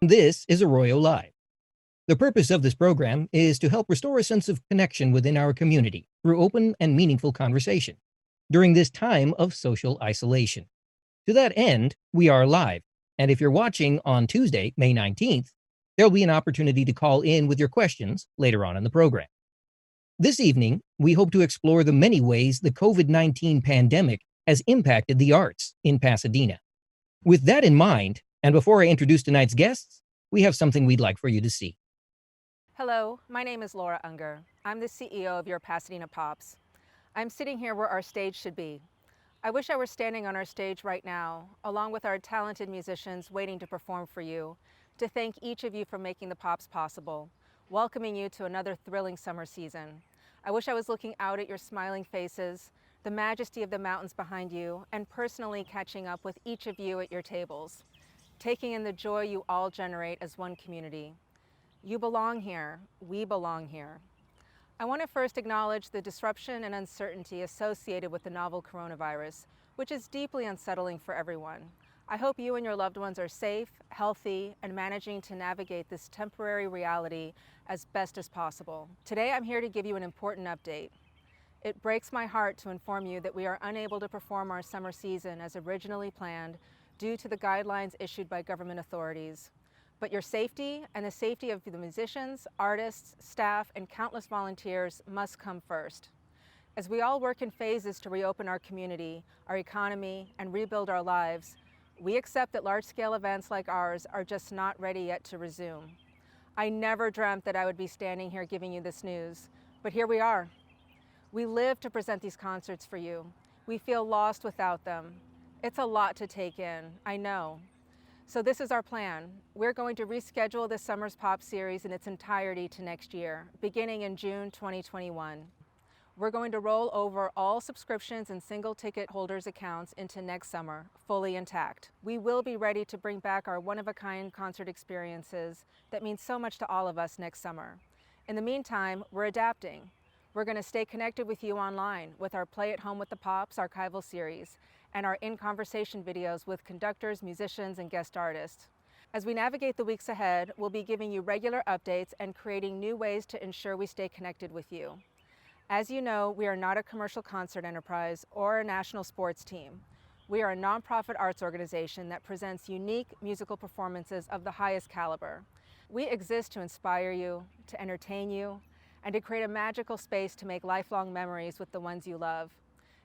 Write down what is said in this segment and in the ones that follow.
This is Arroyo Live. The purpose of this program is to help restore a sense of connection within our community through open and meaningful conversation during this time of social isolation. To that end, we are live, and if you're watching on Tuesday, May 19th, there'll be an opportunity to call in with your questions later on in the program. This evening, we hope to explore the many ways the COVID-19 pandemic has impacted the arts in Pasadena. With that in mind, and before I introduce tonight's guests, we have something we'd like for you to see. Hello, my name is Lora Unger. I'm the CEO of your Pasadena Pops. I'm sitting here where our stage should be. I wish I were standing on our stage right now, along with our talented musicians waiting to perform for you, to thank each of you for making the Pops possible, welcoming you to another thrilling summer season. I wish I was looking out at your smiling faces, the majesty of the mountains behind you, and personally catching up with each of you at your tables, taking in the joy you all generate as one community. You belong here. We belong here. I want to first acknowledge the disruption and uncertainty associated with the novel coronavirus, which is deeply unsettling for everyone. I hope you and your loved ones are safe, healthy, and managing to navigate this temporary reality as best as possible. Today, I'm here to give you an important update. It breaks my heart to inform you that we are unable to perform our summer season as originally planned due to the guidelines issued by government authorities. But your safety and the safety of the musicians, artists, staff, and countless volunteers must come first. As we all work in phases to reopen our community, our economy, and rebuild our lives, we accept that large-scale events like ours are just not ready yet to resume. I never dreamt that I would be standing here giving you this news, but here we are. We live to present these concerts for you. We feel lost without them. It's a lot to take in, I know. So this is our plan. We're going to reschedule this summer's pop series in its entirety to next year, beginning in June 2021. We're going to roll over all subscriptions and single ticket holders' accounts into next summer, fully intact. We will be ready to bring back our one-of-a-kind concert experiences that mean so much to all of us next summer. In the meantime, we're adapting. We're going to stay connected with you online with our Play at Home with the Pops archival series and our In Conversation videos with conductors, musicians, and guest artists. As we navigate the weeks ahead, we'll be giving you regular updates and creating new ways to ensure we stay connected with you. As you know, we are not a commercial concert enterprise or a national sports team. We are a nonprofit arts organization that presents unique musical performances of the highest caliber. We exist to inspire you, to entertain you, and to create a magical space to make lifelong memories with the ones you love.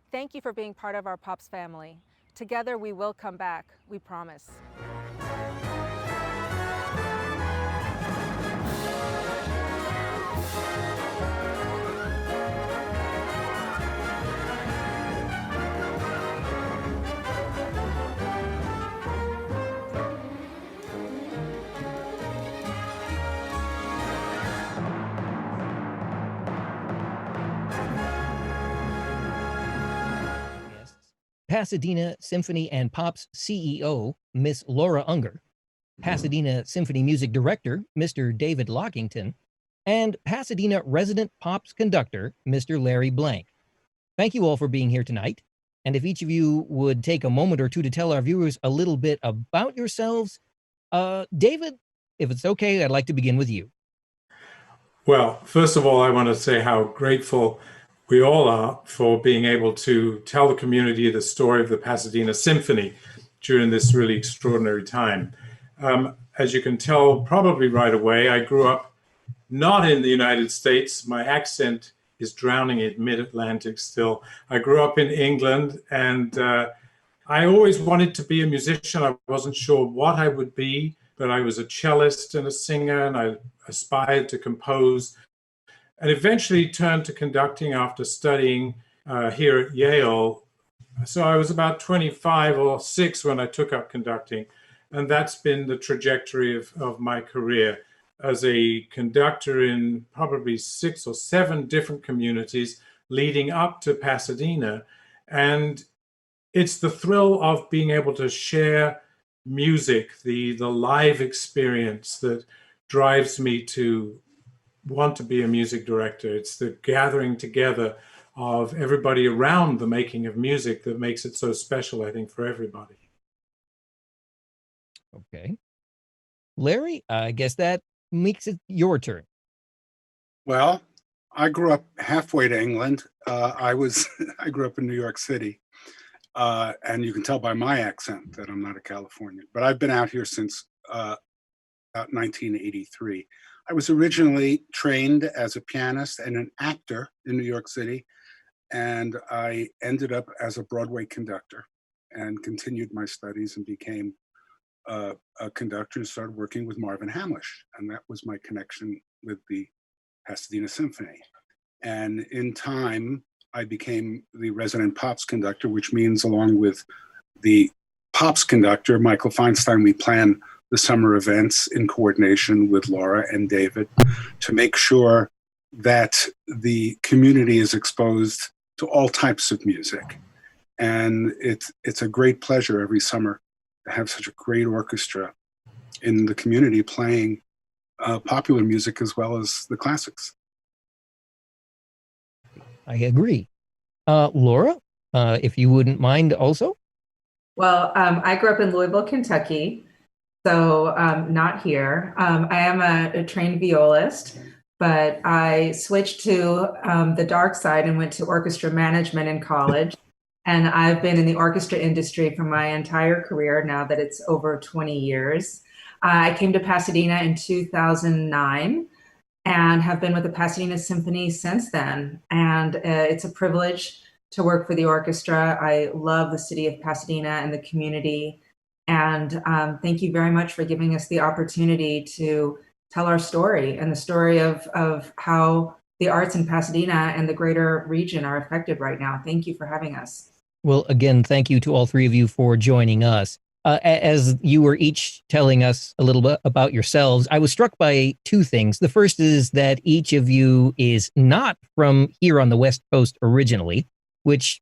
Thank you for being part of our Pops family. Together we will come back, we promise. Pasadena Symphony and Pop's CEO, Miss Lora Unger, Pasadena Symphony Music Director, Mr. David Lockington, and Pasadena Resident Pops Conductor, Mr. Larry Blank. Thank you all for being here tonight. And if each of you would take a moment or two to tell our viewers a little bit about yourselves. David, if it's okay, I'd like to begin with you. Well, first of all, I want to say how grateful we all are for being able to tell the community the story of the Pasadena Symphony during this really extraordinary time. As you can tell probably right away, I grew up not in the United States. My accent is drowning in mid-Atlantic still. I grew up in England, and I always wanted to be a musician. I wasn't sure what I would be, but I was a cellist and a singer, and I aspired to compose, and eventually turned to conducting after studying here at Yale. So I was about 25 or 6 when I took up conducting, and that's been the trajectory of my career as a conductor in probably 6 or 7 different communities leading up to Pasadena. And it's the thrill of being able to share music, the live experience that drives me to want to be a music director. It's the gathering together of everybody around the making of music that makes it so special, I think, for everybody. Okay. Larry, I guess that makes it your turn. Well, I grew up halfway to England. I grew up in New York City, and you can tell by my accent that I'm not a Californian. But I've been out here since about 1983. I was originally trained as a pianist and an actor in New York City, and I ended up as a Broadway conductor and continued my studies and became a conductor and started working with Marvin Hamlish, and that was my connection with the Pasadena Symphony. And in time, I became the resident Pops conductor, which means along with the Pops conductor, Michael Feinstein, we plan the summer events in coordination with Laura and David to make sure that the community is exposed to all types of music. And it's a great pleasure every summer to have such a great orchestra in the community playing popular music as well as the classics. I agree. Laura, if you wouldn't mind also. Well, I grew up in Louisville, Kentucky, so not here. I am a trained violist, but I switched to the dark side and went to orchestra management in college. And I've been in the orchestra industry for my entire career now that it's over 20 years. I came to Pasadena in 2009 and have been with the Pasadena Symphony since then. And it's a privilege to work for the orchestra. I love the city of Pasadena and the community. And thank you very much for giving us the opportunity to tell our story and the story of how the arts in Pasadena and the greater region are affected right now. Thank you for having us. Well, again, thank you to all three of you for joining us. As you were each telling us a little bit about yourselves, I was struck by two things. The first is that each of you is not from here on the West Coast originally, which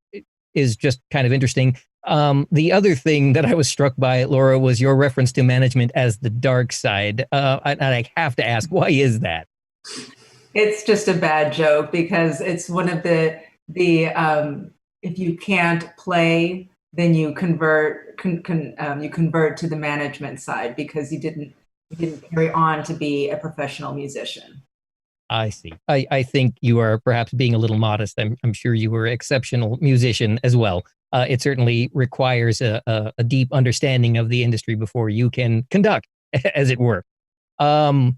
is just kind of interesting. The other thing that I was struck by, Laura, was your reference to management as the dark side. And I have to ask, why is that? It's just a bad joke because it's one of the if you can't play, then you convert to the management side because you didn't carry on to be a professional musician. I see. I think you are perhaps being a little modest. I'm sure you were an exceptional musician as well. It certainly requires a deep understanding of the industry before you can conduct, as it were. All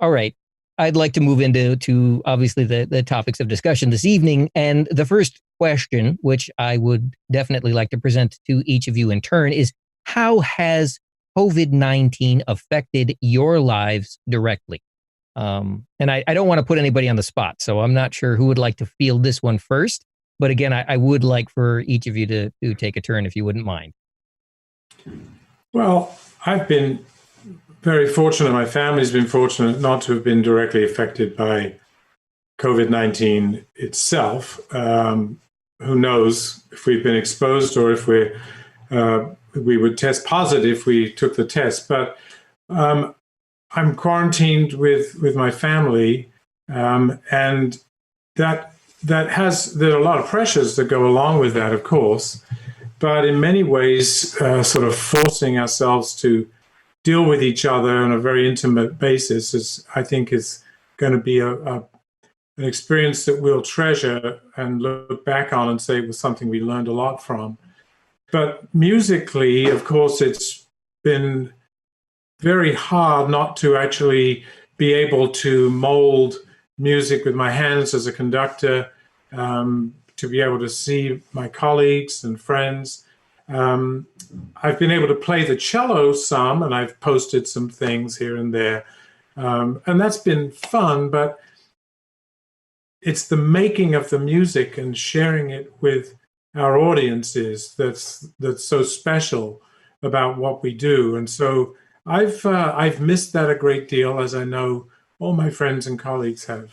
right. I'd like to move into obviously the topics of discussion this evening. And the first question, which I would definitely like to present to each of you in turn, is how has COVID-19 affected your lives directly? And I don't want to put anybody on the spot, so I'm not sure who would like to field this one first. But again, I would like for each of you to take a turn, if you wouldn't mind. Well, I've been very fortunate. My family's been fortunate not to have been directly affected by COVID-19 itself. Who knows if we've been exposed or if we would test positive if we took the test. But I'm quarantined with my family, and there are a lot of pressures that go along with that, of course. But in many ways, sort of forcing ourselves to deal with each other on a very intimate basis I think is going to be an experience that we'll treasure and look back on and say it was something we learned a lot from. But musically, of course, it's been very hard not to actually be able to mold music with my hands as a conductor, to be able to see my colleagues and friends. I've been able to play the cello some, and I've posted some things here and there. And that's been fun, but it's the making of the music and sharing it with our audiences that's so special about what we do. And so I've missed that a great deal, as I know all my friends and colleagues have.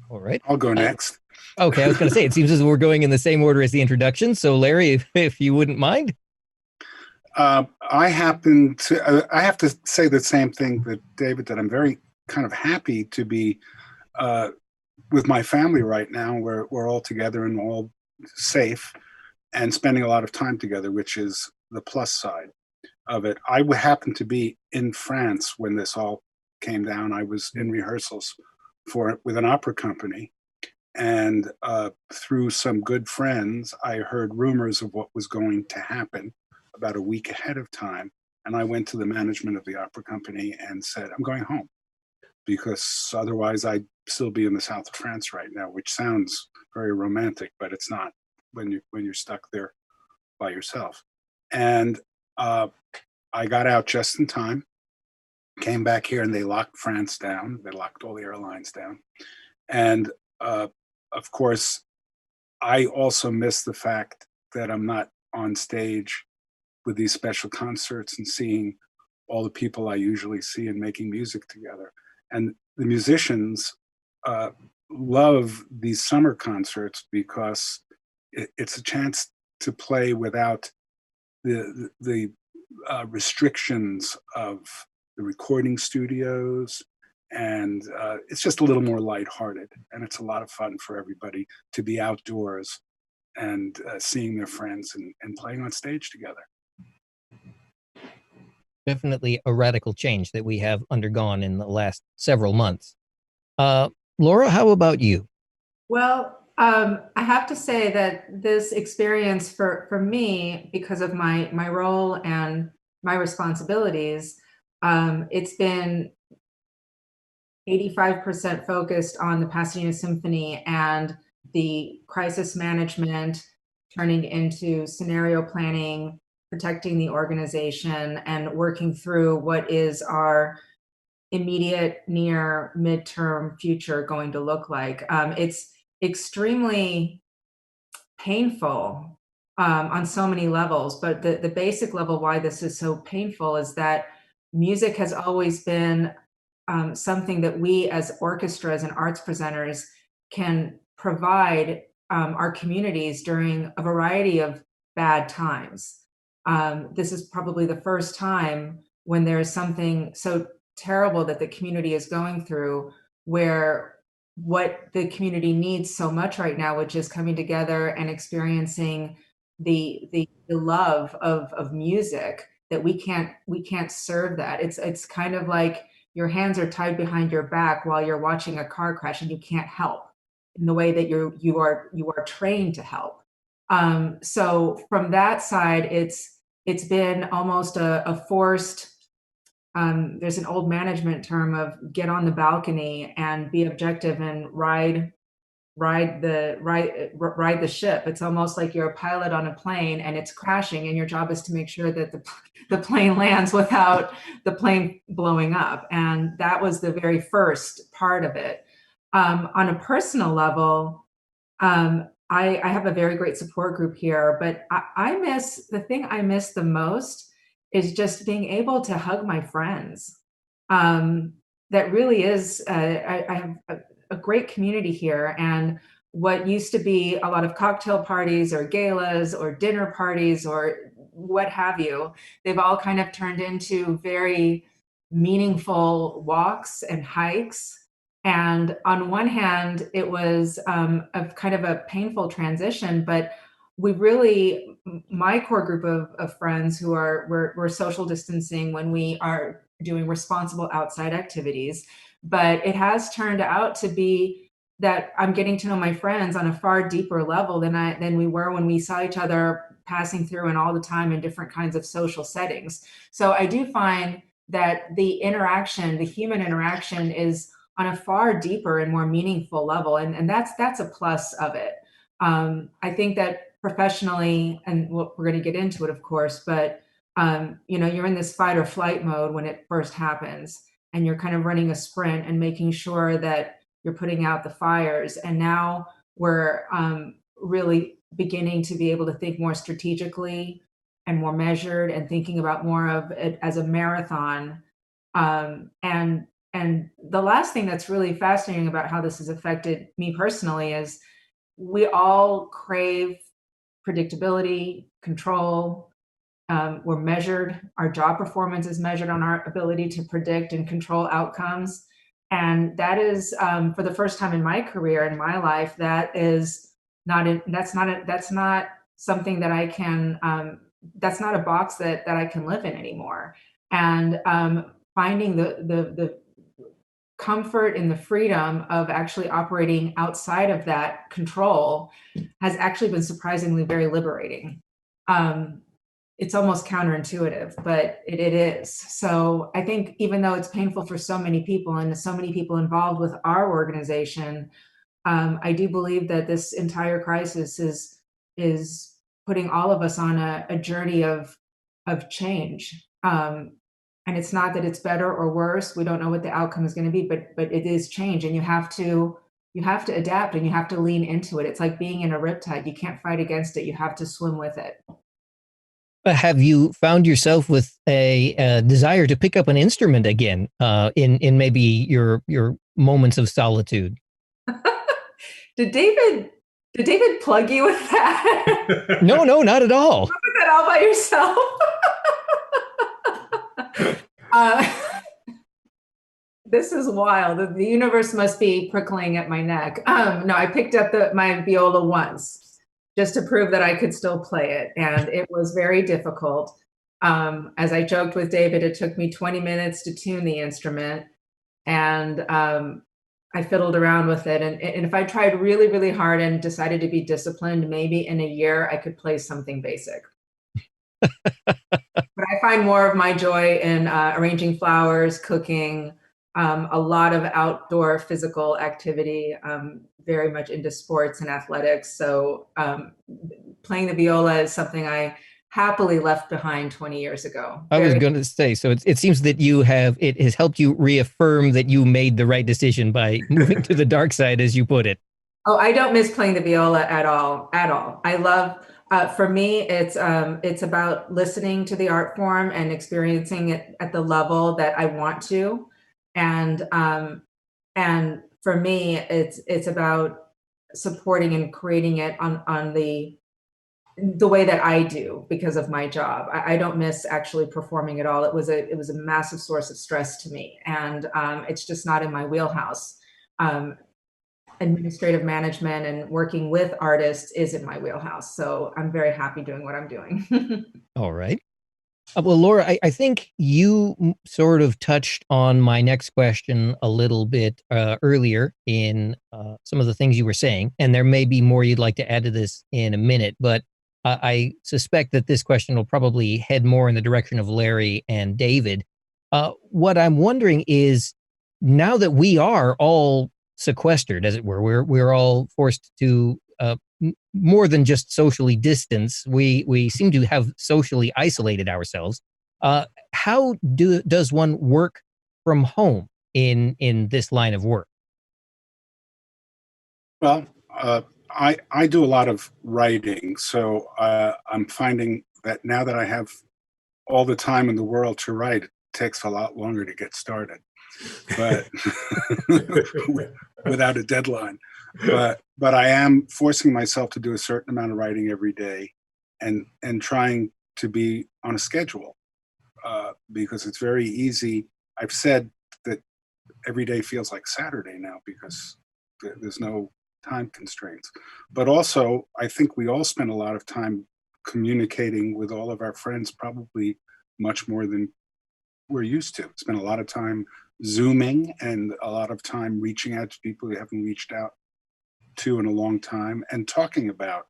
All right. I'll go next. Okay, I was going to say, it seems as we're going in the same order as the introduction. So Larry, if you wouldn't mind. I have to say the same thing that David, that I'm very kind of happy to be with my family right now. We're all together and all safe and spending a lot of time together, which is the plus side. of it. I happened to be in France when this all came down. I was in rehearsals for it with an opera company. And through some good friends, I heard rumors of what was going to happen about a week ahead of time. And I went to the management of the opera company and said, I'm going home, because otherwise I'd still be in the south of France right now, which sounds very romantic, but it's not when you're stuck there by yourself. And I got out just in time, came back here, and they locked France down. They locked all the airlines down. And of course, I also miss the fact that I'm not on stage with these special concerts and seeing all the people I usually see and making music together. And the musicians love these summer concerts because it's a chance to play without the restrictions of the recording studios, and it's just a little more lighthearted, and it's a lot of fun for everybody to be outdoors and seeing their friends and playing on stage together. Definitely a radical change that we have undergone in the last several months. Laura, how about you? Well, I have to say that this experience for me, because of my role and my responsibilities, it's been 85% focused on the Pasadena Symphony and the crisis management, turning into scenario planning, protecting the organization, and working through what is our immediate, near, midterm future going to look like. It's extremely painful on so many levels, but the basic level why this is so painful is that music has always been something that we as orchestras and arts presenters can provide our communities during a variety of bad times. This is probably the first time when there is something so terrible that the community is going through, where what the community needs so much right now, which is coming together and experiencing the love of music, that we can't serve that. It's kind of like your hands are tied behind your back while you're watching a car crash and you can't help in the way that you are trained to help. So from that side, it's been almost a forced, there's an old management term of get on the balcony and be objective and ride the ship. It's almost like you're a pilot on a plane and it's crashing, and your job is to make sure that the plane lands without the plane blowing up. And that was the very first part of it. On a personal level, I have a very great support group here, but the thing I miss the most is just being able to hug my friends. That really is, I have a great community here, and what used to be a lot of cocktail parties or galas or dinner parties or what have you, they've all kind of turned into very meaningful walks and hikes. And on one hand, it was a kind of a painful transition, but my core group of friends who we're social distancing when we are doing responsible outside activities. But it has turned out to be that I'm getting to know my friends on a far deeper level than we were when we saw each other passing through and all the time in different kinds of social settings. So I do find that the human interaction is on a far deeper and more meaningful level. And that's a plus of it. I think that professionally, and we're going to get into it, of course, but you're in this fight or flight mode when it first happens, and you're kind of running a sprint and making sure that you're putting out the fires. And now we're really beginning to be able to think more strategically and more measured, and thinking about more of it as a marathon. And the last thing that's really fascinating about how this has affected me personally is we all crave predictability, control. We're measured. Our job performance is measured on our ability to predict and control outcomes. And that is, for the first time in my career, in my life, that's not something that I can that's not a box that I can live in anymore. And finding the comfort and the freedom of actually operating outside of that control has actually been surprisingly very liberating. It's almost counterintuitive, but it is. So I think even though it's painful for so many people and so many people involved with our organization, I do believe that this entire crisis is putting all of us on a journey of change. And it's not that it's better or worse. We don't know what the outcome is going to be, but it is change, and you have to adapt and you have to lean into it. It's like being in a riptide. You can't fight against it. You have to swim with it. Have you found yourself with a desire to pick up an instrument again in maybe your moments of solitude? Did David plug you with that? No, not at all. You put that all by yourself. This is wild. The universe must be prickling at my neck. No, I picked up my viola once just to prove that I could still play it, and it was very difficult. As I joked with David, it took me 20 minutes to tune the instrument, and I fiddled around with it. And if I tried really, really hard and decided to be disciplined, maybe in a year I could play something basic. But I find more of my joy in arranging flowers, cooking, a lot of outdoor physical activity, very much into sports and athletics. So playing the viola is something I happily left behind 20 years ago. I was going to say, so it seems that it has helped you reaffirm that you made the right decision by moving to the dark side, as you put it. Oh, I don't miss playing the viola at all. I love, for me, it's about listening to the art form and experiencing it at the level that I want to. And for me, it's about supporting and creating it on the way that I do because of my job. I don't miss actually performing at all. It was a massive source of stress to me, and it's just not in my wheelhouse. Administrative management and working with artists is in my wheelhouse. So I'm very happy doing what I'm doing. All right. Well, Lora, I think you sort of touched on my next question a little bit earlier in some of the things you were saying, and there may be more you'd like to add to this in a minute, but I suspect that this question will probably head more in the direction of Larry and David. What I'm wondering is, now that we are all sequestered, as it were, we're all forced to more than just socially distance. We seem to have socially isolated ourselves. How does one work from home in this line of work? Well, I do a lot of writing, so I'm finding that now that I have all the time in the world to write, it takes a lot longer to get started, but without a deadline. But I am forcing myself to do a certain amount of writing every day, and trying to be on a schedule, because it's very easy. I've said that every day feels like Saturday now because there's no time constraints. But also, I think we all spend a lot of time communicating with all of our friends, probably much more than we're used to. Spend a lot of time Zooming and a lot of time reaching out to people we haven't reached out to in a long time, and talking about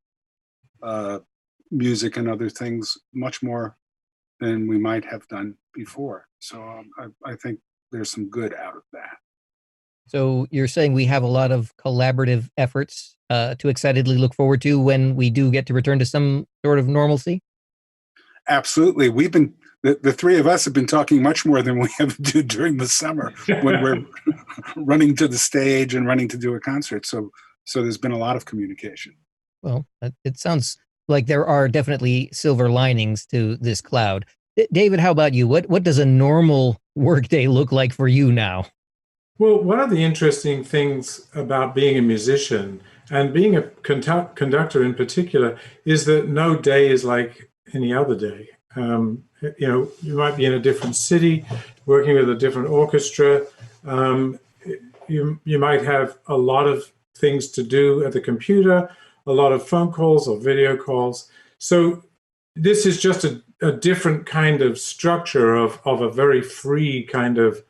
music and other things much more than we might have done before. So I think there's some good out of that. So you're saying we have a lot of collaborative efforts to excitedly look forward to when we do get to return to some sort of normalcy? Absolutely. We've been, the three of us have been talking much more than we have to do during the summer when we're running to the stage and running to do a concert. So there's been a lot of communication. Well, it sounds like there are definitely silver linings to this cloud. David, how about you? What does a normal workday look like for you now? Well, one of the interesting things about being a musician and being a conductor in particular is that no day is like any other day. You might be in a different city, working with a different orchestra. You might have a lot of things to do at the computer, a lot of phone calls or video calls. So this is just a different kind of structure of a very free kind of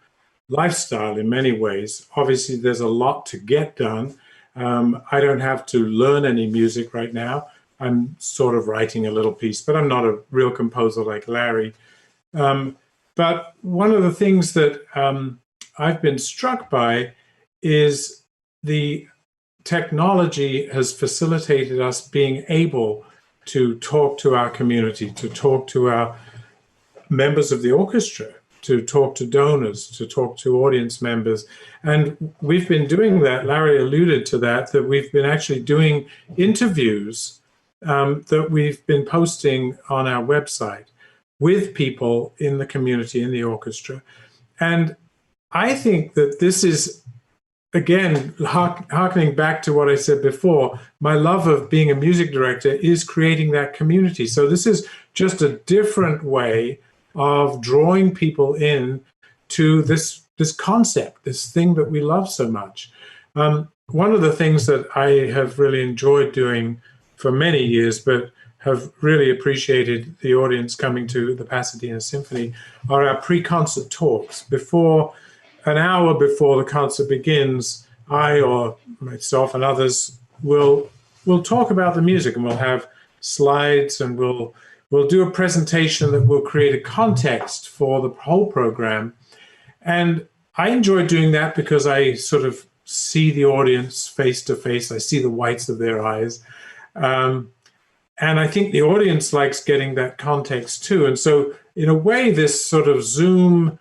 lifestyle in many ways. Obviously, there's a lot to get done. I don't have to learn any music right now. I'm sort of writing a little piece, but I'm not a real composer like Larry. But one of the things that I've been struck by is the technology has facilitated us being able to talk to our community, to talk to our members of the orchestra, to talk to donors, to talk to audience members. And we've been doing that. Larry alluded to that we've been actually doing interviews that we've been posting on our website with people in the community, in the orchestra. And I think that this is, again, harkening back to what I said before, my love of being a music director is creating that community. So this is just a different way of drawing people in to this concept, this thing that we love so much. One of the things that I have really enjoyed doing for many years, but have really appreciated the audience coming to the Pasadena Symphony, are our pre-concert talks. An hour before the concert begins, I or myself and others will talk about the music, and we'll have slides, and we'll do a presentation that will create a context for the whole program. And I enjoy doing that because I sort of see the audience face to face. I see the whites of their eyes. And I think the audience likes getting that context too. And so in a way, this sort of Zoom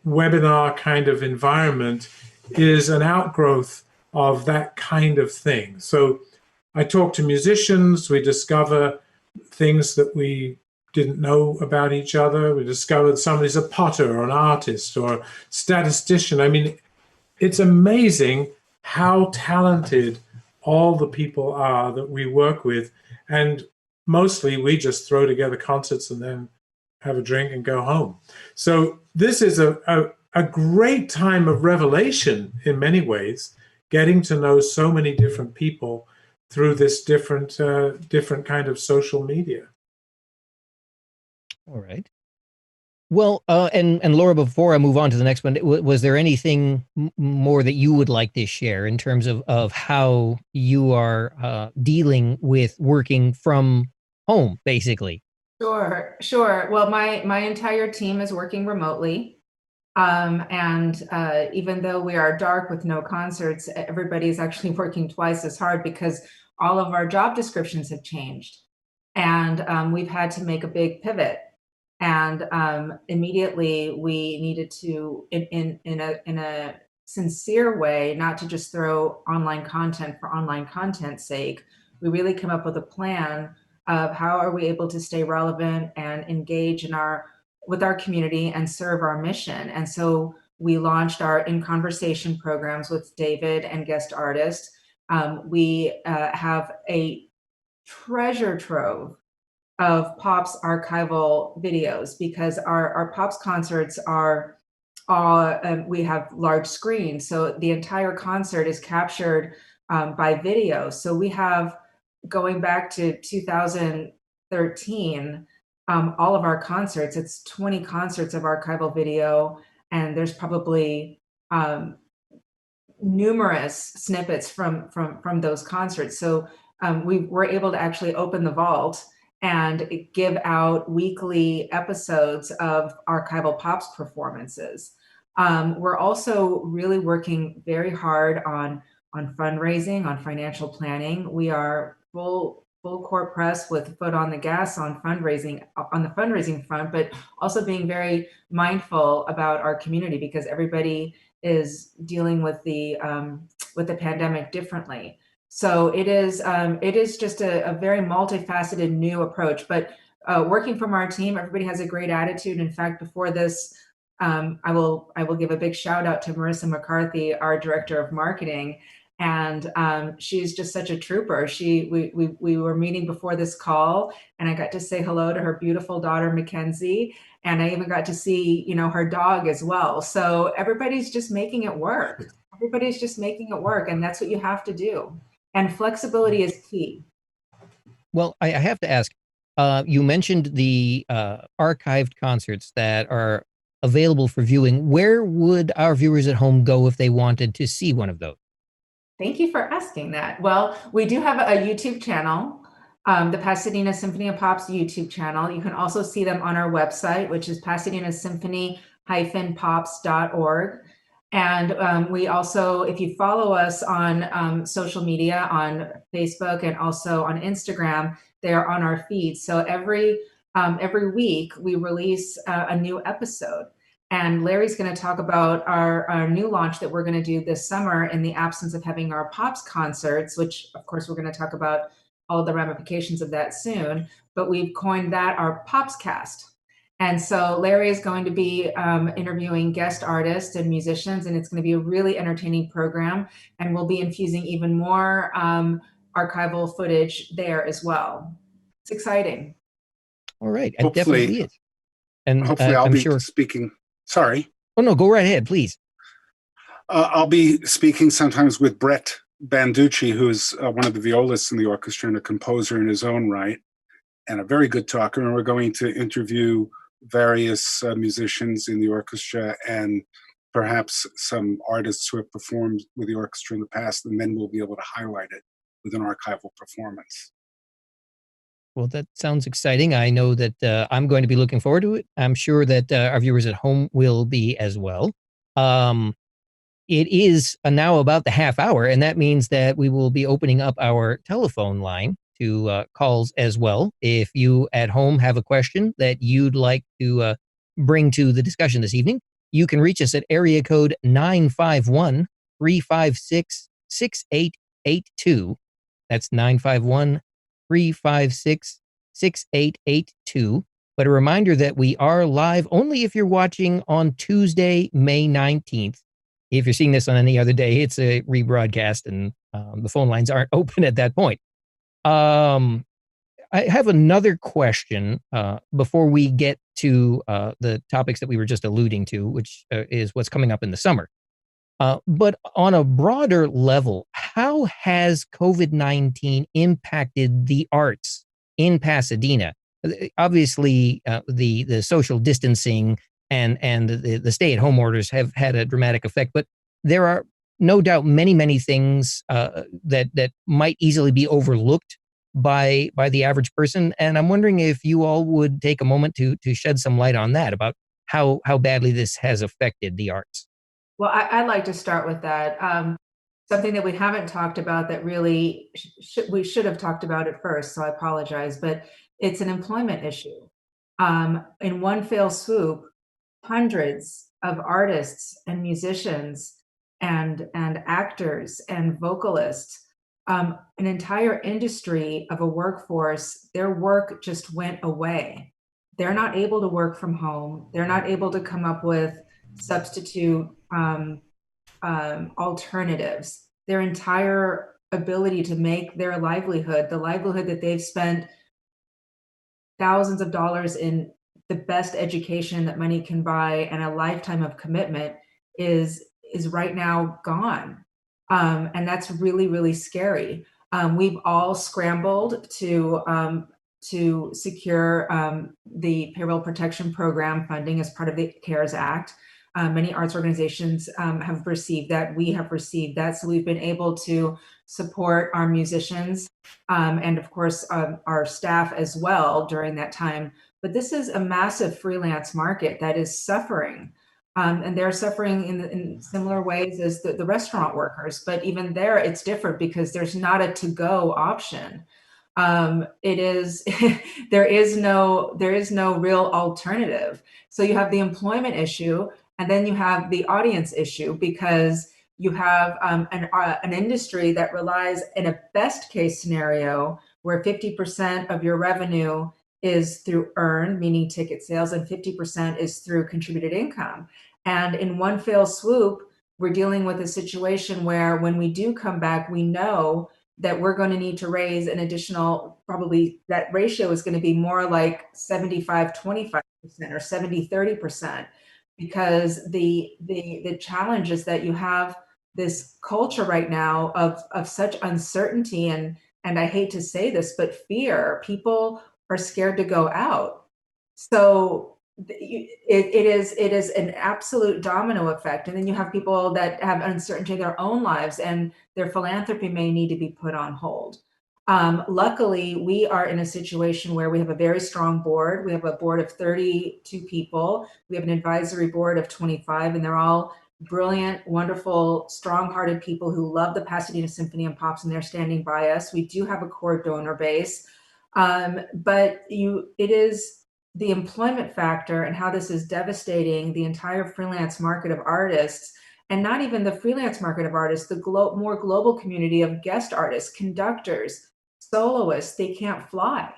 webinar kind of environment is an outgrowth of that kind of thing. So I talk to musicians, we discover things that we didn't know about each other. We discovered somebody's a potter or an artist or a statistician. I mean, it's amazing how talented all the people are that we work with. And mostly we just throw together concerts and then have a drink and go home. So this is a great time of revelation in many ways, getting to know so many different people through this different kind of social media. All right. Well, and Laura, before I move on to the next one, was there anything more that you would like to share in terms of how you are dealing with working from home, basically? Sure. Well, my entire team is working remotely. And even though we are dark with no concerts, everybody's actually working twice as hard because all of our job descriptions have changed. And we've had to make a big pivot. And immediately we needed to, in a sincere way, not to just throw online content for online content's sake, we really come up with a plan of how are we able to stay relevant and engage with our community and serve our mission. And so we launched our In Conversation programs with David and guest artists. We have a treasure trove of Pop's archival videos because our Pop's concerts are we have large screens. So the entire concert is captured by video. So we have, going back to 2013, all of our concerts, it's 20 concerts of archival video, and there's probably numerous snippets from those concerts. So we were able to actually open the vault and give out weekly episodes of archival Pops performances. We're also really working very hard on fundraising, on financial planning. We are full court press with foot on the gas on the fundraising front, but also being very mindful about our community because everybody is dealing with the pandemic differently. So it is just a very multifaceted new approach, but working from our team, everybody has a great attitude. In fact, before this, I will give a big shout out to Marissa McCarthy, our director of marketing. And she's just such a trooper. We were meeting before this call, and I got to say hello to her beautiful daughter, Mackenzie. And I even got to see, her dog as well. So everybody's just making it work. Everybody's just making it work. And that's what you have to do. And flexibility is key. Well, I have to ask, You mentioned the archived concerts that are available for viewing. Where would our viewers at home go if they wanted to see one of those? Thank you for asking that. Well, we do have a YouTube channel, the Pasadena Symphony of Pop's YouTube channel. You can also see them on our website, which is pasadena-symphony-pops.org. And we also, if you follow us on social media, on Facebook and also on Instagram, they are on our feed. So every week we release a new episode. And Larry's going to talk about our new launch that we're going to do this summer in the absence of having our Pops concerts, which of course we're going to talk about all the ramifications of that soon. But we've coined that our Pops Cast. And so Larry is going to be interviewing guest artists and musicians, and it's going to be a really entertaining program. And we'll be infusing even more archival footage there as well. It's exciting. All right. It definitely is. And hopefully I'll I'm be sure speaking. Sorry. Oh, no, go right ahead, please. I'll be speaking sometimes with Brett Banducci, who's one of the violists in the orchestra and a composer in his own right, and a very good talker. And we're going to interview various musicians in the orchestra and perhaps some artists who have performed with the orchestra in the past, and then we'll be able to highlight it with an archival performance. Well, that sounds exciting. I know that I'm going to be looking forward to it. I'm sure that our viewers at home will be as well. It is now about the half hour, and that means that we will be opening up our telephone line to calls as well. If you at home have a question that you'd like to bring to the discussion this evening, you can reach us at area code 951-356-6882. That's 951-356-6882. But a reminder that we are live only if you're watching on Tuesday, May 19th. If you're seeing this on any other day, it's a rebroadcast and the phone lines aren't open at that point. I have another question before we get to the topics that we were just alluding to, which is what's coming up in the summer. But on a broader level, how has COVID-19 impacted the arts in Pasadena? Obviously, the social distancing and the stay-at-home orders have had a dramatic effect, but there are no doubt many things that might easily be overlooked by the average person. And I'm wondering if you all would take a moment to shed some light on that, about how badly this has affected the arts. Well, I'd like to start with that. Something that we haven't talked about that really we should have talked about it first, so I apologize, but it's an employment issue. In one fell swoop, hundreds of artists and musicians and actors and vocalists, an entire industry of a workforce, their work just went away. They're not able to work from home. They're not able to come up with substitute alternatives. Their entire ability to make their livelihood, the livelihood that they've spent thousands of dollars in the best education that money can buy and a lifetime of commitment, is right now gone. And that's really scary. We've all scrambled to secure the Payroll Protection Program funding as part of the CARES Act. Many arts organizations have received that. We have received that. So we've been able to support our musicians and of course our staff as well during that time. But this is a massive freelance market that is suffering. And they're suffering in similar ways as the restaurant workers. But even there, it's different because there's not a to-go option. It is there is no real alternative. So you have the employment issue, and then you have the audience issue, because you have an industry that relies, in a best case scenario, where 50% of your revenue is through earned, meaning ticket sales, and 50% is through contributed income. And in one fell swoop, we're dealing with a situation where when we do come back, we know that we're going to need to raise an additional, probably that ratio is going to be more like 75-25% or 70-30%, because the challenge is that you have this culture right now of such uncertainty and I hate to say this, but fear. People are scared to go out. So it is an absolute domino effect. And then you have people that have uncertainty in their own lives, and their philanthropy may need to be put on hold. Luckily, we are in a situation where we have a very strong board. We have a board of 32 people. We have an advisory board of 25, and they're all brilliant, wonderful, strong-hearted people who love the Pasadena Symphony and Pops, and they're standing by us. We do have a core donor base, but it is the employment factor and how this is devastating the entire freelance market of artists, and not even the freelance market of artists, the more global community of guest artists, conductors, soloists. They can't fly.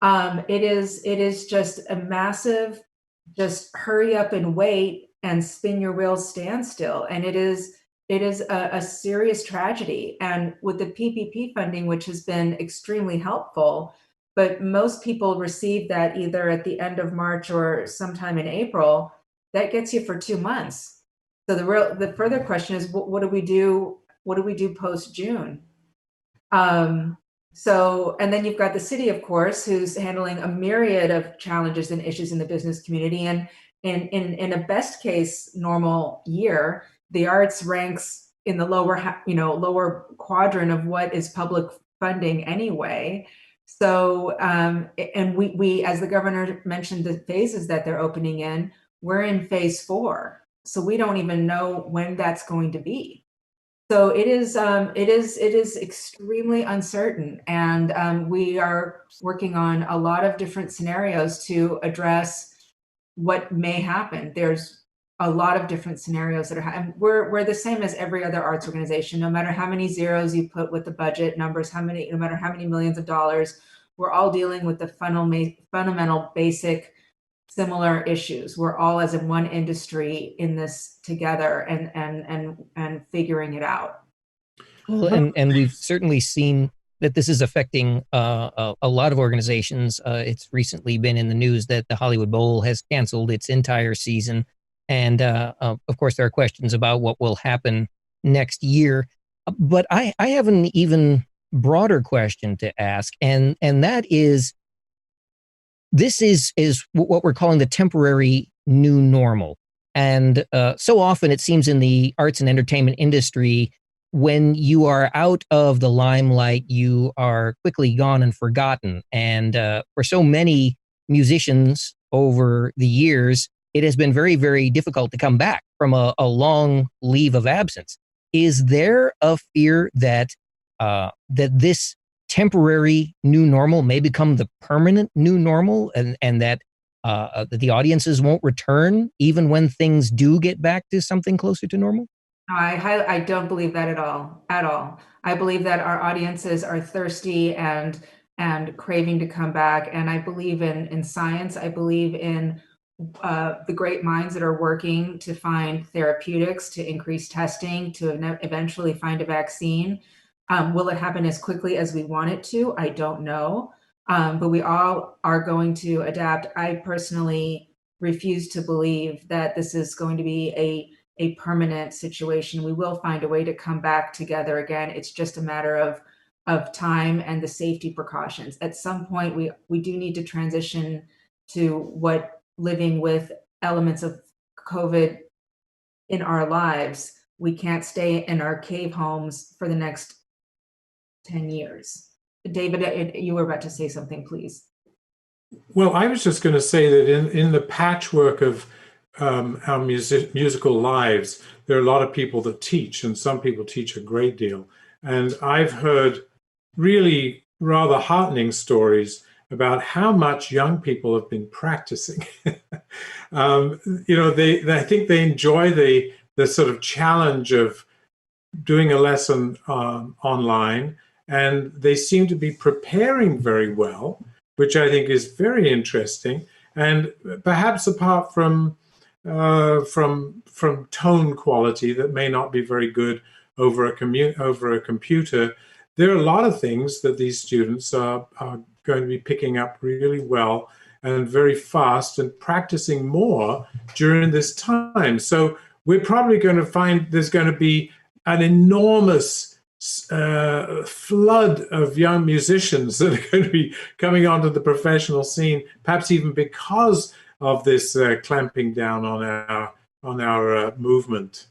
It is just a massive, just hurry up and wait and spin your wheels standstill. And it is a serious tragedy. And with the PPP funding, which has been extremely helpful, but most people receive that either at the end of March or sometime in April, that gets you for 2 months. So the further question is, what do we do? What do we do post June? So, and then you've got the city, of course, who's handling a myriad of challenges and issues in the business community. And in a best case normal year, the arts ranks in the lower quadrant of what is public funding anyway. So, and we, as the governor mentioned, the phases that they're opening in, we're in phase 4. So we don't even know when that's going to be. So it is extremely uncertain, and we are working on a lot of different scenarios to address what may happen. There's a lot of different scenarios that are. We're the same as every other arts organization. No matter how many zeros you put with the budget numbers, no matter how many millions of dollars, we're all dealing with the fundamental, basic, similar issues. We're all, as in one industry, in this together and figuring it out. Well, and we've certainly seen that this is affecting a lot of organizations. It's recently been in the news that the Hollywood Bowl has canceled its entire season. And of course, there are questions about what will happen next year. But I have an even broader question to ask, and that is, this is what we're calling the temporary new normal. And so often it seems in the arts and entertainment industry, when you are out of the limelight, you are quickly gone and forgotten. And for so many musicians over the years, it has been very, very difficult to come back from a long leave of absence. Is there a fear that that this temporary new normal may become the permanent new normal, and that the audiences won't return even when things do get back to something closer to normal? I don't believe that at all. I believe that our audiences are thirsty and craving to come back. And I believe in science. I believe in the great minds that are working to find therapeutics, to increase testing, to eventually find a vaccine. Will it happen as quickly as we want it to? I don't know. But we all are going to adapt. I personally refuse to believe that this is going to be a permanent situation. We will find a way to come back together again. It's just a matter of time and the safety precautions. At some point, we do need to transition to what living with elements of COVID in our lives. We can't stay in our cave homes for the next 10 years. David, you were about to say something, please. Well, I was just going to say that in the patchwork of our musical lives, there are a lot of people that teach, and some people teach a great deal. And I've heard really rather heartening stories about how much young people have been practicing. I think they enjoy the sort of challenge of doing a lesson online, and they seem to be preparing very well, which I think is very interesting. And perhaps apart from tone quality that may not be very good over a computer, there are a lot of things that these students are going to be picking up really well and very fast and practicing more during this time. So we're probably going to find there's going to be an enormous flood of young musicians that are going to be coming onto the professional scene, perhaps even because of this clamping down on our movement.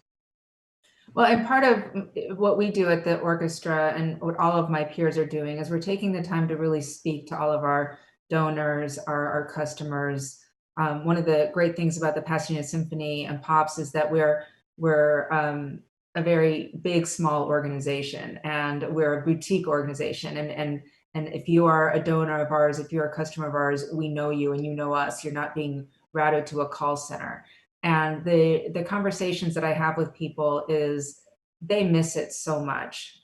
Well, and part of what we do at the orchestra and what all of my peers are doing is we're taking the time to really speak to all of our donors, our customers. One of the great things about the Pasadena Symphony and Pops is that we're a very big, small organization, and we're a boutique organization. And if you are a donor of ours, if you're a customer of ours, we know you and you know us. You're not being routed to a call center. And the conversations that I have with people is they miss it so much.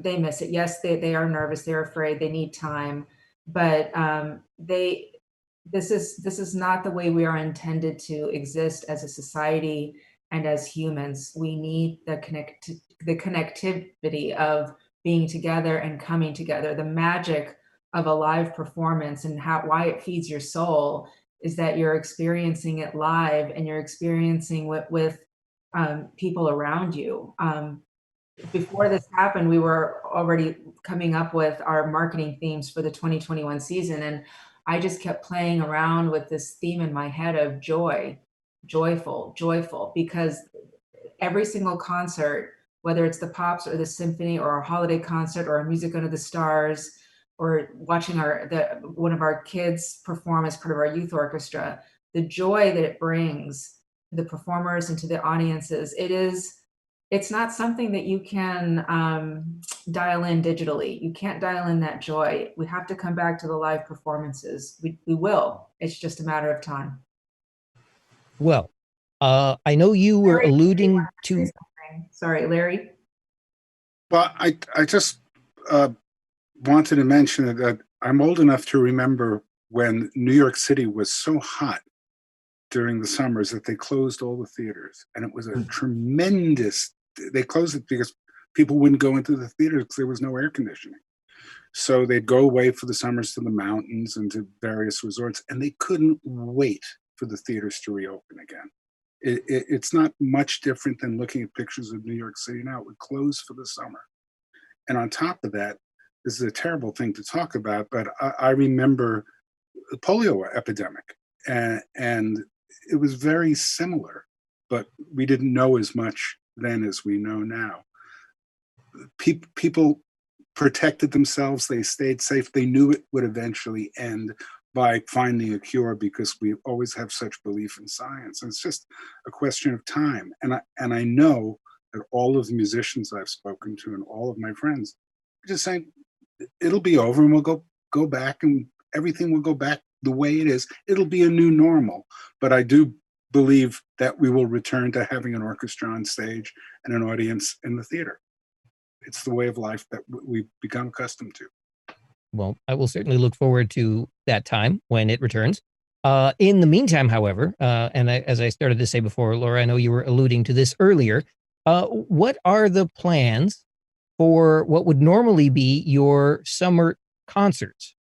They miss it. Yes, they are nervous. They're afraid. They need time, but this is not the way we are intended to exist as a society and as humans. We need the connectivity of being together and coming together. The magic of a live performance and why it feeds your soul is that you're experiencing it live and you're experiencing with people around you. Before this happened, we were already coming up with our marketing themes for the 2021 season. And I just kept playing around with this theme in my head of joy, joyful, joyful, because every single concert, whether it's the Pops or the Symphony or a holiday concert or a Music Under the Stars, or watching one of our kids perform as part of our youth orchestra, the joy that it brings to the performers and to the audiences, it's not something that you can dial in digitally. You can't dial in that joy. We have to come back to the live performances. We will. It's just a matter of time. Well, I know you were alluding to. Sorry, Larry. Well, I just wanted to mention that I'm old enough to remember when New York City was so hot during the summers that they closed all the theaters, and it was a tremendous. They closed it because people wouldn't go into the theaters because there was no air conditioning. So they'd go away for the summers to the mountains and to various resorts, and they couldn't wait for the theaters to reopen again. It's not much different than looking at pictures of New York City now. It would close for the summer. And on top of that, this is a terrible thing to talk about, but I remember the polio epidemic, and it was very similar, but we didn't know as much then as we know now. People protected themselves, they stayed safe, they knew it would eventually end by finding a cure because we always have such belief in science. And it's just a question of time. And I know that all of the musicians I've spoken to and all of my friends are just saying, it'll be over and we'll go back and everything will go back the way it is. It'll be a new normal. But I do believe that we will return to having an orchestra on stage and an audience in the theater. It's the way of life that we've become accustomed to. Well, I will certainly look forward to that time when it returns. In the meantime, however, as I started to say before, Laura, I know you were alluding to this earlier. What are the plans for what would normally be your summer concerts?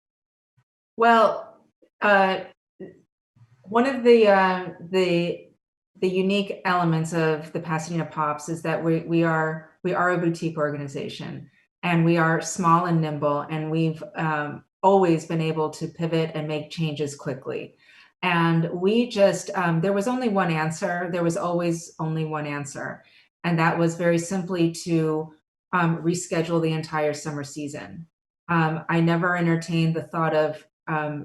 Well, one of the unique elements of the Pasadena Pops is that we are a boutique organization, and we are small and nimble, and we've always been able to pivot and make changes quickly. And we just there was only one answer. There was always only one answer, and that was very simply to reschedule the entire summer season. I never entertained the thought of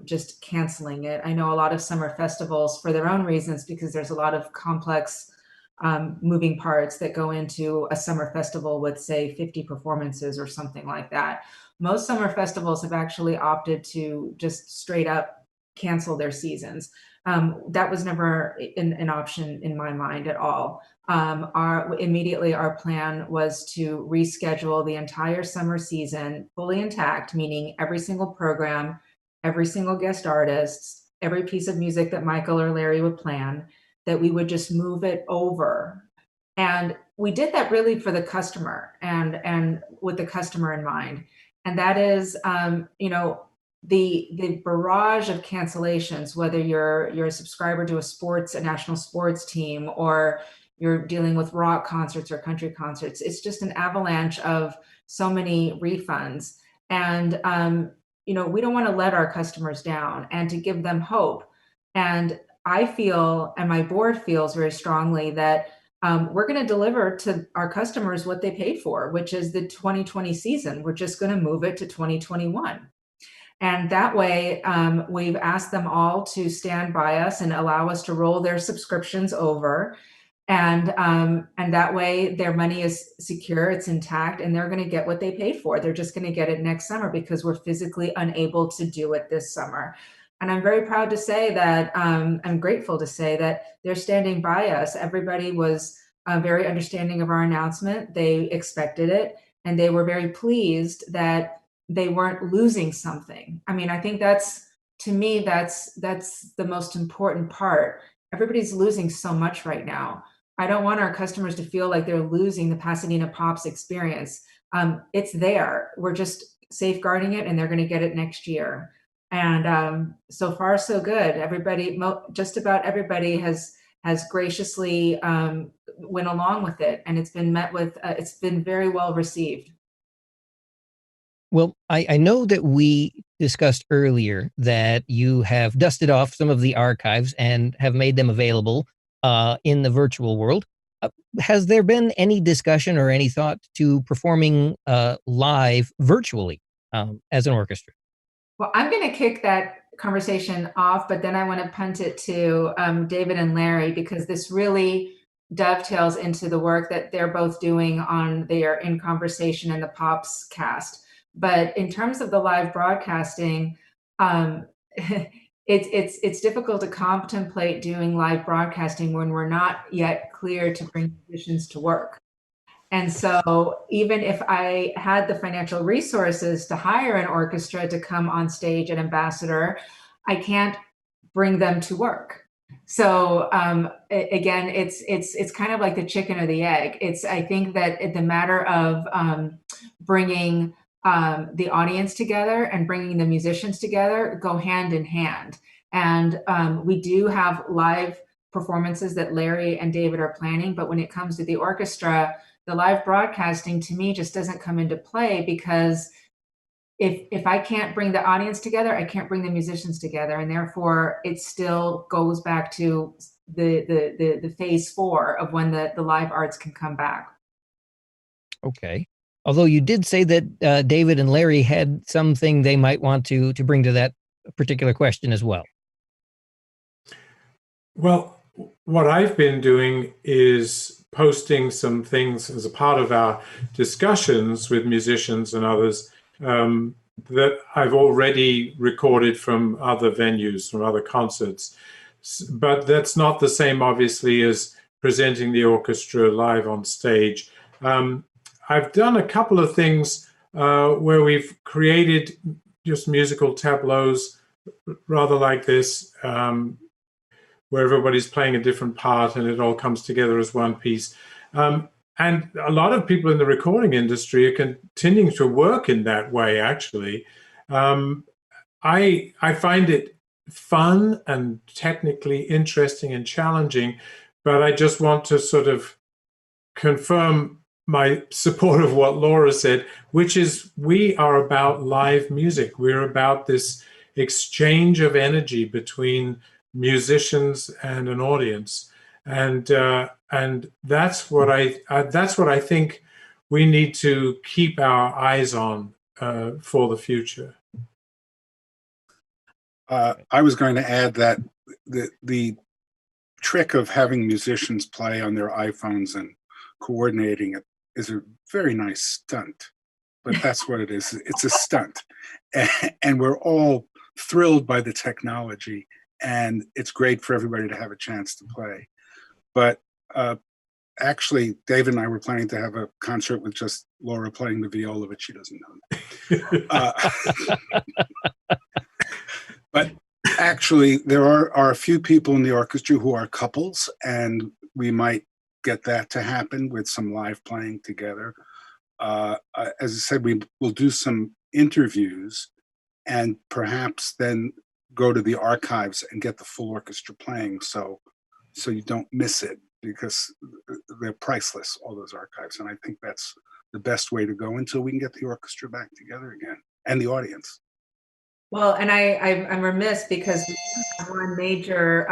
just canceling it. I know a lot of summer festivals, for their own reasons, because there's a lot of complex moving parts that go into a summer festival with, say, 50 performances or something like that. Most summer festivals have actually opted to just straight up cancel their seasons. That was never an option in my mind at all. Our plan was to reschedule the entire summer season fully intact, meaning every single program, every single guest artist, every piece of music that Michael or Larry would plan, that we would just move it over. And we did that really for the customer and with the customer in mind. And that is, the barrage of cancellations, whether you're a subscriber to a national sports team, or you're dealing with rock concerts or country concerts. It's just an avalanche of so many refunds. And, we don't want to let our customers down and to give them hope. And I feel, and my board feels very strongly that we're going to deliver to our customers what they paid for, which is the 2020 season. We're just going to move it to 2021. And that way, we've asked them all to stand by us and allow us to roll their subscriptions over. And that way their money is secure, it's intact, and they're going to get what they paid for. They're just going to get it next summer because we're physically unable to do it this summer. And I'm very proud to say that, I'm grateful to say that they're standing by us. Everybody was very understanding of our announcement. They expected it, and they were very pleased that they weren't losing something. I mean, I think to me, that's the most important part. Everybody's losing so much right now. I don't want our customers to feel like they're losing the Pasadena Pops experience. It's there. We're just safeguarding it, and they're going to get it next year. And so far, so good. Everybody, just about everybody has graciously went along with it, and it's been met with. It's been very well received. Well, I know that we discussed earlier that you have dusted off some of the archives and have made them available in the virtual world. Has there been any discussion or any thought to performing live virtually as an orchestra? Well, I'm going to kick that conversation off, but then I want to punt it to David and Larry, because this really dovetails into the work that they're both doing on their In Conversation and the Pops cast. But in terms of the live broadcasting, it's difficult to contemplate doing live broadcasting when we're not yet clear to bring musicians to work. And so even if I had the financial resources to hire an orchestra to come on stage at Ambassador, I can't bring them to work. So again, it's kind of like the chicken or the egg. I think that the matter of bringing the audience together and bringing the musicians together go hand in hand. And we do have live performances that Larry and David are planning, but when it comes to the orchestra, the live broadcasting to me just doesn't come into play, because if I can't bring the audience together, I can't bring the musicians together. And therefore it still goes back to the phase 4 of when the live arts can come back. Okay. Although you did say that David and Larry had something they might want to bring to that particular question as well. Well, what I've been doing is posting some things as a part of our discussions with musicians and others that I've already recorded from other venues, from other concerts. But that's not the same, obviously, as presenting the orchestra live on stage. I've done a couple of things where we've created just musical tableaus, rather like this, where everybody's playing a different part and it all comes together as one piece. And a lot of people in the recording industry are continuing to work in that way, actually. I find it fun and technically interesting and challenging, but I just want to sort of confirm my support of what Lora said, which is we are about live music. We're about this exchange of energy between musicians and an audience, and that's what I think we need to keep our eyes on for the future. I was going to add that the trick of having musicians play on their iPhones and coordinating it is a very nice stunt, but that's what it is. It's a stunt, and we're all thrilled by the technology. And it's great for everybody to have a chance to play. But actually, David and I were planning to have a concert with just Lora playing the viola, but she doesn't know. But actually, there are a few people in the orchestra who are couples, and we might get that to happen with some live playing together. As I said, we will do some interviews and perhaps then go to the archives and get the full orchestra playing, so you don't miss it. because they're priceless, all those archives. And I think that's the best way to go until we can get the orchestra back together again and the audience. Well, and I'm remiss because we have one major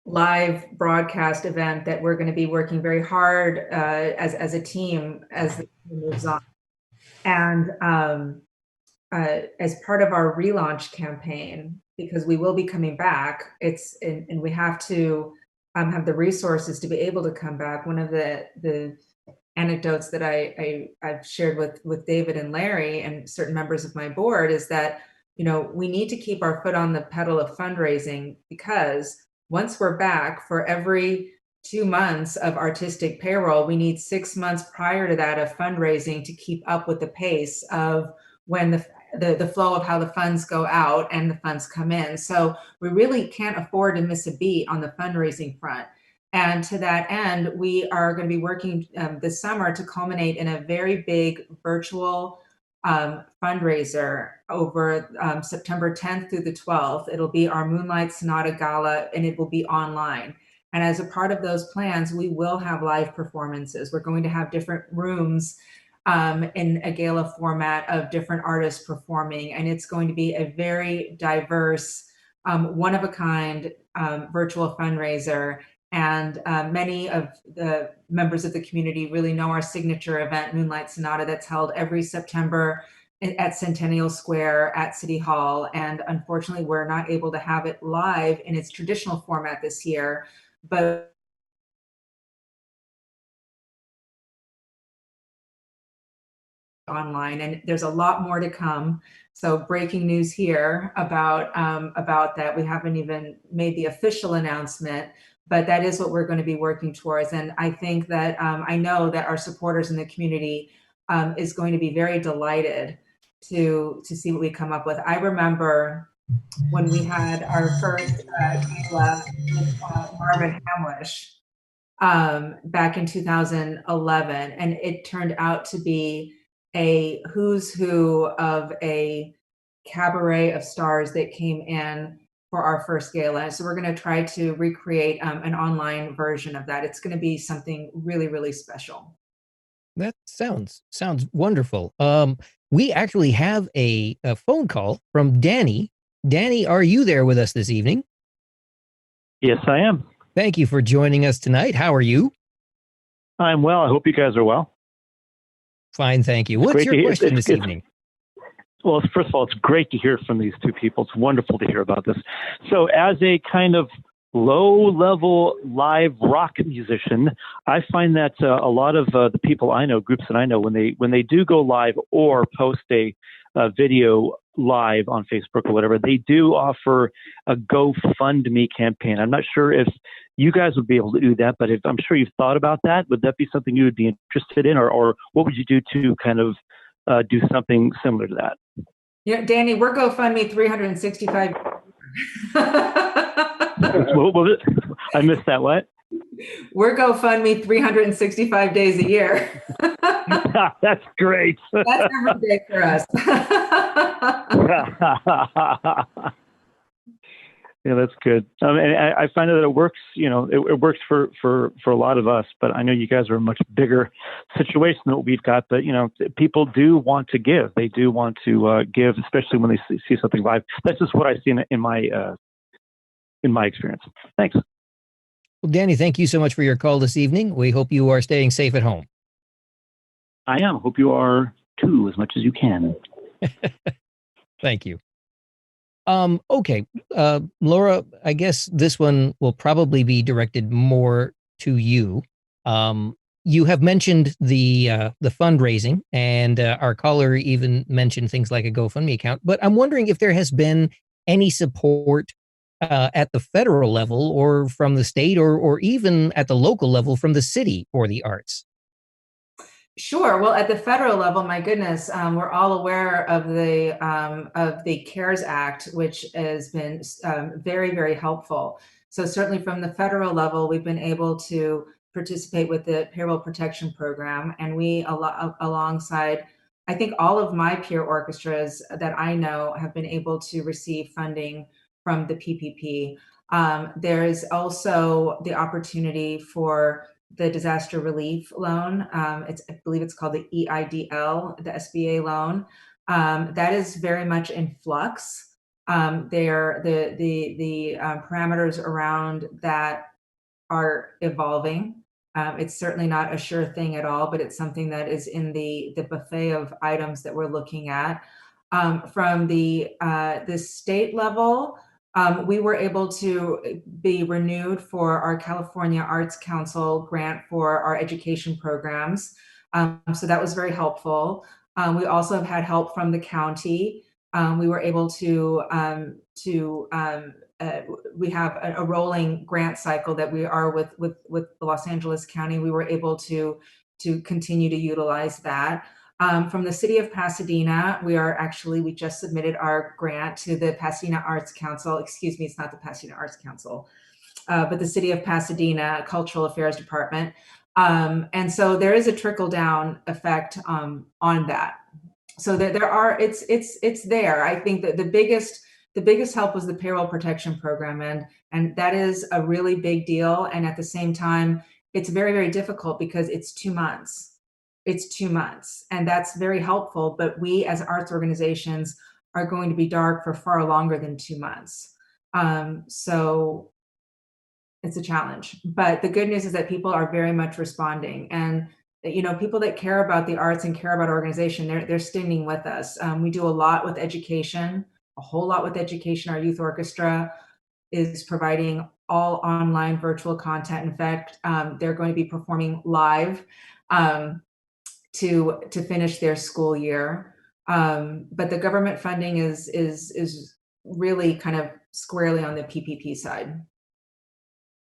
live broadcast event that we're going to be working very hard as a team as the team moves on. And as part of our relaunch campaign, because we will be coming back, and we have to have the resources to be able to come back. One of the anecdotes that I've shared with David and Larry and certain members of my board is that, we need to keep our foot on the pedal of fundraising, because once we're back, for every 2 months of artistic payroll, we need 6 months prior to that of fundraising to keep up with the pace of when the flow of how the funds go out and the funds come in. So we really can't afford to miss a beat on the fundraising front. And to that end, we are going to be working this summer to culminate in a very big virtual fundraiser over September 10th through the 12th. It'll be our Moonlight Sonata Gala, and it will be online. And as a part of those plans, we will have live performances. We're going to have different rooms in a gala format of different artists performing. And it's going to be a very diverse, one-of-a-kind virtual fundraiser. And many of the members of the community really know our signature event, Moonlight Sonata, that's held every September at Centennial Square at City Hall. And unfortunately, we're not able to have it live in its traditional format this year, but online, and there's a lot more to come. So breaking news here about that. We haven't even made the official announcement, but that is what we're going to be working towards. And I think that I know that our supporters in the community is going to be very delighted to see what we come up with. I remember when we had our first gala with Marvin Hamlish back in 2011, and it turned out to be a who's who of a cabaret of stars that came in for our first gala. So we're going to try to recreate an online version of that. It's going to be something really, really special. That sounds wonderful. We actually have a phone call from Danny. Danny, are you there with us this evening? Yes, I am. Thank you for joining us tonight. How are you? I'm well. I hope you guys are well. Fine, thank you. What's your question this evening? Well, first of all, it's great to hear from these two people. It's wonderful to hear about this. So as a kind of low-level live rock musician, I find that a lot of the people I know, groups that I know, when they do go live or post a video live on Facebook or whatever, they do offer a GoFundMe campaign. I'm not sure if you guys would be able to do that, but I'm sure you've thought about that. Would that be something you would be interested in, or what would you do to kind of do something similar to that? Yeah, Danny, we're GoFundMe 365. What was it? I missed that. What? We're GoFundMe 365 days a year. That's great. That's every day for us. Yeah, that's good. And I find that it works. It works for a lot of us. But I know you guys are a much bigger situation than what we've got. But people do want to give. They do want to give, especially when they see something live. That's just what I see in my experience. Thanks. Well, Danny, thank you so much for your call this evening. We hope you are staying safe at home. I am. Hope you are too, as much as you can. Thank you. Okay, Laura, I guess this one will probably be directed more to you. You have mentioned the fundraising, and our caller even mentioned things like a GoFundMe account. But I'm wondering if there has been any support at the federal level, or from the state, or even at the local level from the city for the arts. Sure. Well, at the federal level, my goodness, we're all aware of the CARES Act, which has been very, very helpful. So certainly from the federal level, we've been able to participate with the Payroll Protection Program, and we, alongside, I think, all of my peer orchestras that I know, have been able to receive funding from the PPP. There's also the opportunity for the disaster relief loan. I believe it's called the EIDL, the SBA loan. That is very much in flux. The parameters around that are evolving. It's certainly not a sure thing at all, but it's something that is in the buffet of items that we're looking at. From the state level, we were able to be renewed for our California Arts Council grant for our education programs. So that was very helpful. We also have had help from the county. We were able to we have a rolling grant cycle that we are with the Los Angeles County. We were able to continue to utilize that. From the city of Pasadena, we just submitted our grant to the Pasadena Arts Council. Excuse me, it's not the Pasadena Arts Council, but the city of Pasadena Cultural Affairs Department. And so there is a trickle down effect on that. So it's there. I think that the biggest help was the payroll protection program, and that is a really big deal. And at the same time, it's very, very difficult because it's 2 months. It's 2 months, and that's very helpful. But we as arts organizations are going to be dark for far longer than 2 months. So it's a challenge. But the good news is that people are very much responding, and people that care about the arts and care about organization, they're standing with us. We do a lot with education, a whole lot with education. Our youth orchestra is providing all online virtual content. In fact, they're going to be performing live to finish their school year. But the government funding is really kind of squarely on the PPP side.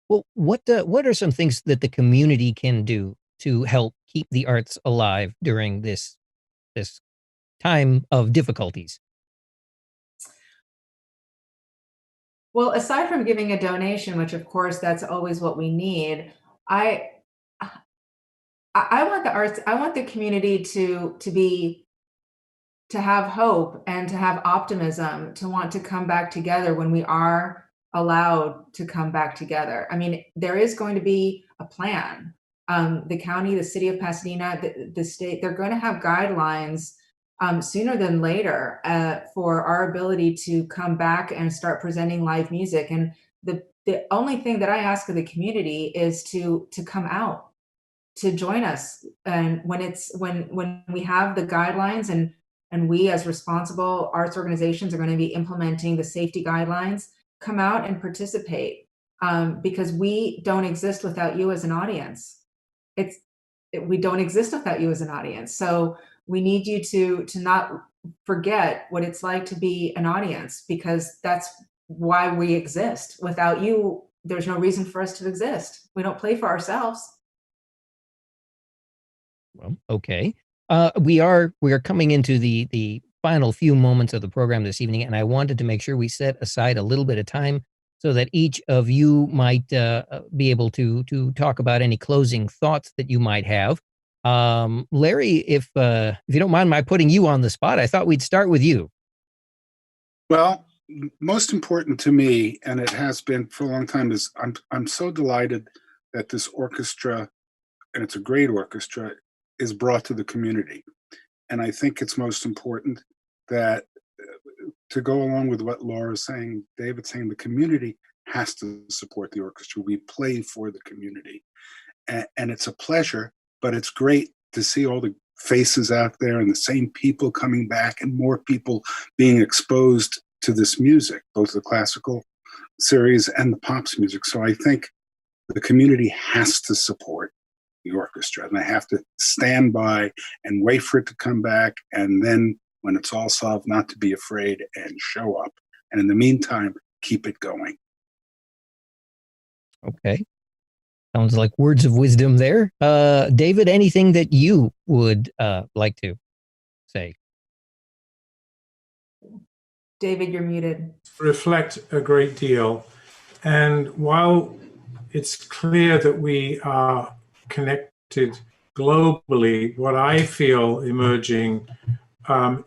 Well, what are some things that the community can do to help keep the arts alive during this time of difficulties? Well, aside from giving a donation, which of course that's always what we need, I want the arts, I want the community to have hope and to have optimism, to want to come back together when we are allowed to come back together. I mean, there is going to be a plan. The county, the city of Pasadena, the state, they're going to have guidelines sooner than later for our ability to come back and start presenting live music. And the only thing that I ask of the community is to come out, to join us. And when we have the guidelines and we as responsible arts organizations are going to be implementing the safety guidelines, come out and participate, because we don't exist without you as an audience. We don't exist without you as an audience. So we need you to not forget what it's like to be an audience, because that's why we exist. Without you, there's no reason for us to exist. We don't play for ourselves. Well, okay. We are coming into the final few moments of the program this evening, and I wanted to make sure we set aside a little bit of time so that each of you might be able to talk about any closing thoughts that you might have. Larry, if you don't mind my putting you on the spot, I thought we'd start with you. Well, most important to me, and it has been for a long time, is I'm so delighted that this orchestra, and it's a great orchestra, is brought to the community. And I think it's most important that to go along with what Laura's saying, David's saying, the community has to support the orchestra. We play for the community. And it's a pleasure, but it's great to see all the faces out there and the same people coming back and more people being exposed to this music, both the classical series and the pops music. So I think the community has to support the orchestra, and they have to stand by and wait for it to come back, and then when it's all solved, not to be afraid and show up. And in the meantime, keep it going. Okay. Sounds like words of wisdom there. David, anything that you would like to say? David, you're muted. Reflect a great deal. And while it's clear that we are connected globally, what I feel emerging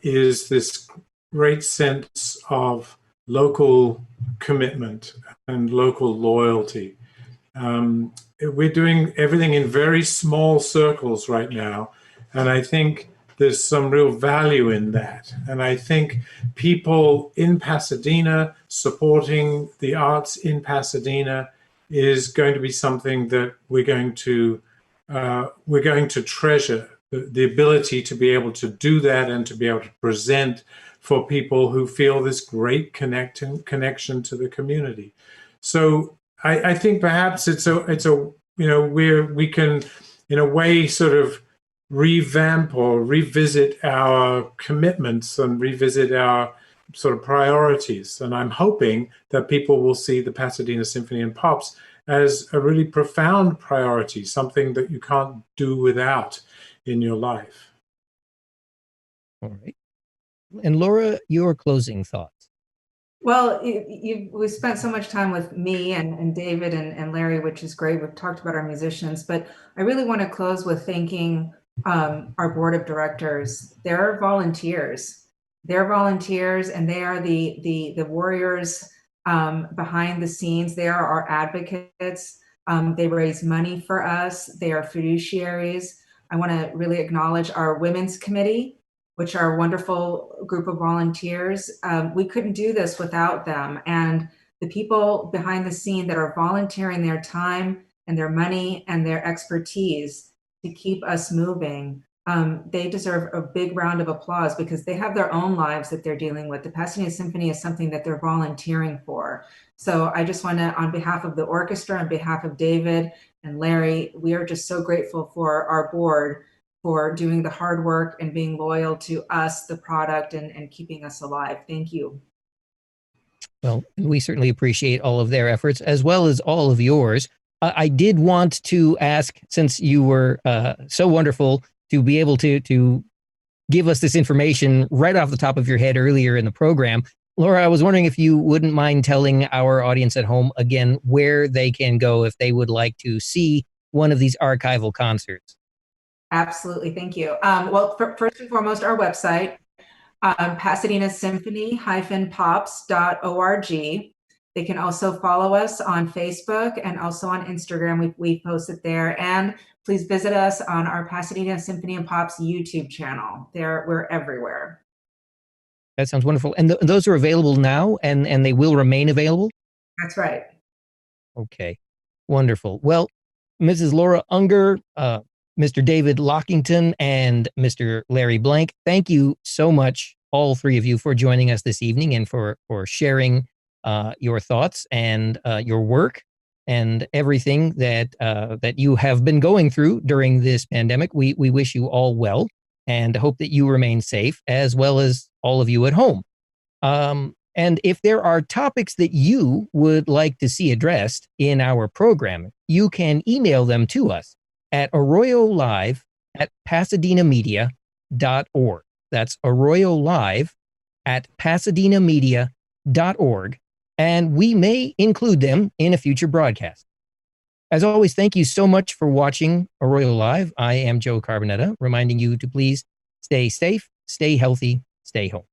is this great sense of local commitment and local loyalty. We're doing everything in very small circles right now, and I think there's some real value in that. And I think people in Pasadena supporting the arts in Pasadena is going to be something that we're going to treasure. The ability to be able to do that and to be able to present for people who feel this great connection to the community. So I think perhaps it's a where we can in a way sort of revamp or revisit our commitments and revisit our sort of priorities. And I'm hoping that people will see the Pasadena Symphony and Pops as a really profound priority, something that you can't do without in your life. All right. And Lora, your closing thoughts. Well, we spent so much time with me and David and Larry, which is great. We've talked about our musicians, but I really want to close with thanking our board of directors. They're volunteers. They're volunteers, and they are the warriors behind the scenes. They are our advocates. They raise money for us. They are fiduciaries. I want to really acknowledge our women's committee, which are a wonderful group of volunteers. We couldn't do this without them. And the people behind the scene that are volunteering their time and their money and their expertise to keep us moving, they deserve a big round of applause because they have their own lives that they're dealing with. The Pasadena Symphony is something that they're volunteering for. So I just want to, on behalf of the orchestra, on behalf of David and Larry, we are just so grateful for our board for doing the hard work and being loyal to us, the product, and keeping us alive. Thank you. Well, we certainly appreciate all of their efforts as well as all of yours. I did want to ask, since you were so wonderful to be able to give us this information right off the top of your head earlier in the program, Lora, I was wondering if you wouldn't mind telling our audience at home again where they can go if they would like to see one of these archival concerts. Absolutely. Thank you. Well, first and foremost, our website, Pasadena Symphony-pops.org. They can also follow us on Facebook and also on Instagram. We post it there. And please visit us on our Pasadena Symphony and Pops YouTube channel. We're everywhere. That sounds wonderful. And those are available now and they will remain available? That's right. Okay. Wonderful. Well, Mrs. Lora Unger, Mr. David Lockington, and Mr. Larry Blank, thank you so much, all three of you, for joining us this evening and for sharing your thoughts and your work and everything that you have been going through during this pandemic. We wish you all well and hope that you remain safe, as well as all of you at home. And if there are topics that you would like to see addressed in our program, you can email them to us at arroyolive@pasadenamedia.org. That's arroyolive@pasadenamedia.org. And we may include them in a future broadcast. As always, thank you so much for watching Arroyo Live. I am Joe Carbonetta, reminding you to please stay safe, stay healthy, stay home.